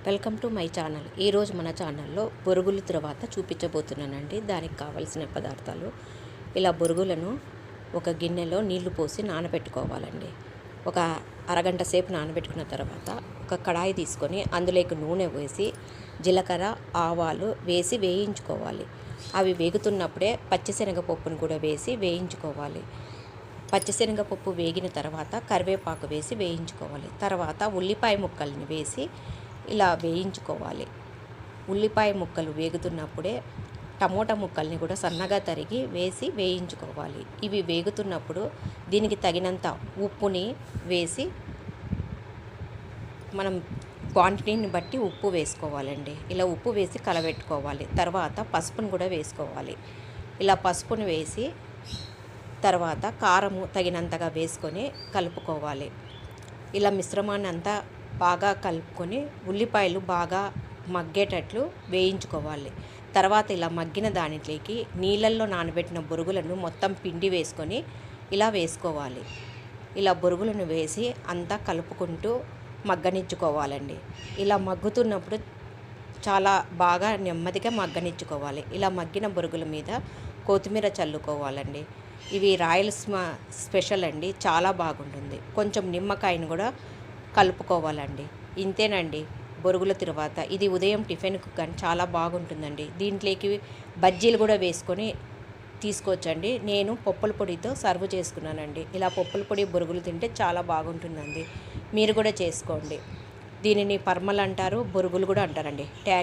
Welcome to my channel. ఈరోజు మన ఛానల్లో బొరుగుల తర్వాత చూపించబోతున్నానండి. దానికి కావాల్సిన పదార్థాలు ఇలా బొరుగులను ఒక గిన్నెలో నీళ్లు పోసి నానబెట్టుకోవాలండి. ఒక అరగంట సేపు నానబెట్టుకున్న తర్వాత ఒక కడాయి తీసుకొని అందులోకి నూనె వేసి జీలకర్ర ఆవాలు వేసి వేయించుకోవాలి. అవి వేగుతున్నప్పుడే పచ్చిశనగపప్పును కూడా వేసి వేయించుకోవాలి. పచ్చిశనగపప్పు వేగిన తర్వాత కరివేపాకు వేసి వేయించుకోవాలి. తర్వాత ఉల్లిపాయ ముక్కల్ని వేసి ఇలా వేయించుకోవాలి. ఉల్లిపాయ ముక్కలు వేగుతున్నప్పుడే టమోటా ముక్కల్ని కూడా సన్నగా తరిగి వేసి వేయించుకోవాలి. ఇవి వేగుతున్నప్పుడు దీనికి తగినంత ఉప్పుని వేసి మనం క్వాంటిటీని బట్టి ఉప్పు వేసుకోవాలండి. ఇలా ఉప్పు వేసి కలబెట్టుకోవాలి. తర్వాత పసుపును కూడా వేసుకోవాలి. ఇలా పసుపును వేసి తర్వాత కారము తగినంతగా వేసుకొని కలుపుకోవాలి. ఇలా మిశ్రమాన్ని అంతా బాగా కలుపుకొని ఉల్లిపాయలు బాగా మగ్గేటట్లు వేయించుకోవాలి. తర్వాత ఇలా మగ్గిన దానిలోకి నీళ్ళల్లో నానబెట్టిన బొరుగులను మొత్తం పిండి వేసుకొని ఇలా వేసుకోవాలి. ఇలా బొరుగులను వేసి అంతా కలుపుకుంటూ మగ్గనిచ్చుకోవాలండి. ఇలా మగ్గుతున్నప్పుడు చాలా బాగా నెమ్మదిగా మగ్గనిచ్చుకోవాలి. ఇలా మగ్గిన బొరుగుల మీద కొత్తిమీర చల్లుకోవాలండి. ఇవి రాయలసీమ స్పెషల్ అండి, చాలా బాగుంటుంది. కొంచెం నిమ్మకాయను కూడా కలుపుకోవాలండి. ఇంతేనండి బొరుగుల తర్వాత. ఇది ఉదయం టిఫిన్కు కానీ చాలా బాగుంటుందండి. దీంట్లోకి బజ్జీలు కూడా వేసుకొని తీసుకోవచ్చండి. నేను పప్పుల పొడితో సర్వ్ చేసుకున్నానండి. ఇలా పప్పుల పొడి బొరుగులు తింటే చాలా బాగుంటుందండి. మీరు కూడా చేసుకోండి. దీనిని పర్మల్ అంటారు, బొరుగులు కూడా అంటారండి.